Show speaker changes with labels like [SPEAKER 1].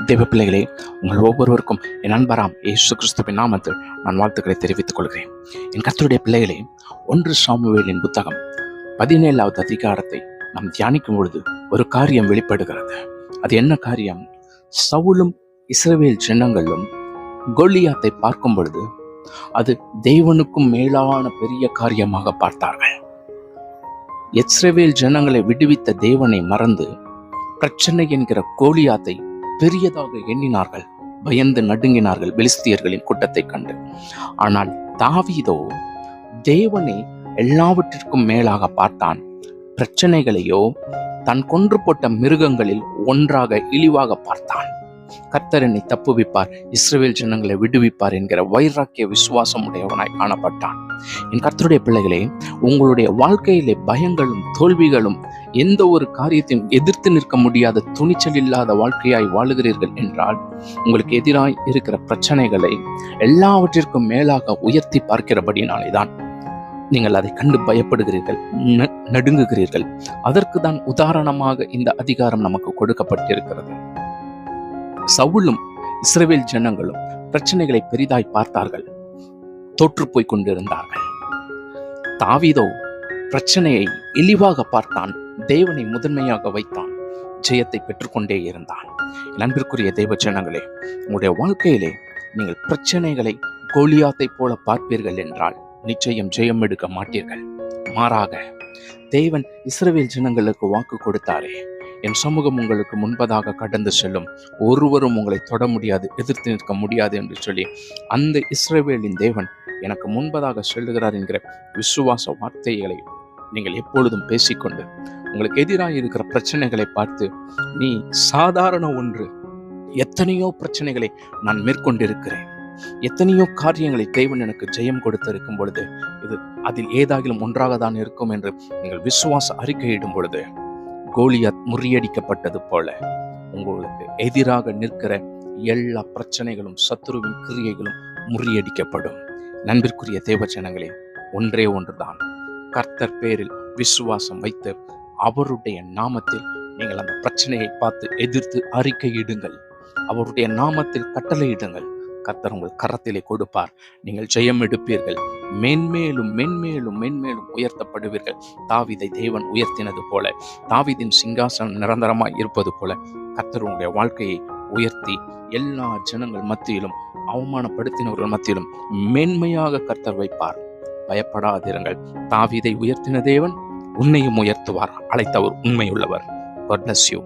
[SPEAKER 1] தேவ பிள்ளைகளே, உங்கள் ஒவ்வொருவருக்கும் என் அன்பராம் இயேசு கிறிஸ்துவின் நாமத்தில் நான் வாழ்த்துக்களை தெரிவித்துக் கொள்கிறேன். என் கர்த்தருடைய பிள்ளைகளே, 1 சாமுவேலின் புத்தகம் 17வது அதிகாரத்தை நாம் தியானிக்கும் பொழுது ஒரு காரியம் வெளிப்படுகிறது. அது என்ன காரியம்? சவுலும் இஸ்ரவேல் ஜனங்களும் கோலியாத்தை பார்க்கும் பொழுது அது தேவனுக்கும் மேலான பெரிய காரியமாக பார்த்தார்கள். இஸ்ரவேல் ஜனங்களை விடுவித்த தேவனை மறந்து பிரச்சனை என்கிற கோலியாத்தை பெரியதாக எண்ணினார்கள். பயந்து நடுங்கினார்கள் பெலிஸ்தியர்களின் கூட்டத்தை கண்டு. ஆனால் தாவீதோ தேவனை எல்லாவற்றிற்கும் மேலாக பார்த்தான். பிரச்சனைகளையோ தன் கொன்று போட்ட மிருகங்களில் ஒன்றாக இழிவாக பார்த்தான். கர்த்தர் என்னை தப்புவிப்பார், இஸ்ரவேல் ஜனங்களை விடுவிப்பார் என்கிற வைராக்கிய விசுவாசம் உடையவனாய் காணப்பட்டான். என் கர்த்தருடைய பிள்ளைகளே, உங்களுடைய வாழ்க்கையிலே பயங்களும் தோல்விகளும் எந்த ஒரு காரியத்தையும் எதிர்த்து நிற்க முடியாத துணிச்சல் இல்லாத வாழ்க்கையாய் வாழுகிறீர்கள் என்றால், உங்களுக்கு எதிராய் இருக்கிற பிரச்சனைகளை எல்லாவற்றிற்கும் மேலாக உயர்த்தி பார்க்கிறபடினாலே தான் நீங்கள் அதை கண்டு பயப்படுகிறீர்கள், நடுங்குகிறீர்கள். அதற்கு தான் உதாரணமாக இந்த அதிகாரம் நமக்கு கொடுக்கப்பட்டிருக்கிறது. சவுலும் இஸ்ரவேல் ஜனங்களும் பிரச்சனைகளை பெரிதாய் பார்த்தார்கள், தோற்று போய் கொண்டிருந்தார்கள். தாவீதோ பிரச்சனையை இழிவாக பார்த்தான், தேவனை முதன்மையாக வைத்தான், ஜெயத்தை பெற்றுக்கொண்டே இருந்தான். அன்பிற்குரிய தேவ ஜனங்களே, உங்களுடைய வாழ்க்கையிலே நீங்கள் பிரச்சனைகளை கோலியாத்தை போல பார்ப்பீர்கள் என்றால் நிச்சயம் ஜெயம் எடுக்க மாட்டீர்கள். மாறாக தேவன் இஸ்ரவேல் ஜனங்களுக்கு வாக்கு கொடுத்தாரே, என் சமூகம் உங்களுக்கு முன்பதாக கடந்து செல்லும், ஒருவரும் உங்களை தொட முடியாது, எதிர்த்து நிற்க முடியாது என்று சொல்லி அந்த இஸ்ரவேலின் தேவன் எனக்கு முன்பதாக செல்லுகிறார் என்கிற விசுவாச வார்த்தைகளை நீங்கள் எப்பொழுதும் பேசிக்கொண்டு உங்களுக்கு எதிராக இருக்கிற பிரச்சனைகளை பார்த்து, நீ சாதாரண ஒன்று, எத்தனையோ பிரச்சனைகளை நான் மேற்கொண்டிருக்கிறேன், எத்தனையோ காரியங்களை தேவன் எனக்கு ஜெயம் கொடுத்திருக்கும் பொழுது இது அதில் ஏதாகிலும் ஒன்றாக தான் இருக்கும் என்று நீங்கள் விசுவாச அறிக்கையிடும் பொழுது கோலியாத் முறியடிக்கப்பட்டது போல உங்களுக்கு எதிராக நிற்கிற எல்லா பிரச்சனைகளும் சத்துருவின் கிரியைகளும் முறியடிக்கப்படும். நண்பிற்குரிய தேவ ஜனங்களே, ஒன்றே ஒன்றுதான், கர்த்தர் பேரில் விசுவாசம் வைத்து அவருடைய நாமத்தில் நீங்கள் அந்த பிரச்சனையை பார்த்து எதிர்த்து அறிக்கையிடுங்கள். அவருடைய நாமத்தில் கட்டளையிடுங்கள். கர்த்தர் உங்கள் கரத்திலே கொடுப்பார். நீங்கள் ஜெயம் எடுப்பீர்கள். மென்மேலும் மென்மேலும் மென்மேலும் உயர்த்தப்படுவீர்கள். தாவீதை தேவன் உயர்த்தினது போல, தாவீதின் சிங்காசனம் நிரந்தரமாய் இருப்பது போல கர்த்தர் உங்களுடைய வாழ்க்கையை உயர்த்தி எல்லா ஜனங்கள் மத்தியிலும், அவமானப்படுத்தினவர்கள் மத்தியிலும் மேன்மையாக கர்த்தர் வைப்பார். பயப்படாதிருங்கள். தாவீதை உயர்த்தின தேவன் உன்னையும் உயர்த்துவார். அழைத்தவர் உண்மையுள்ளவர். God bless you.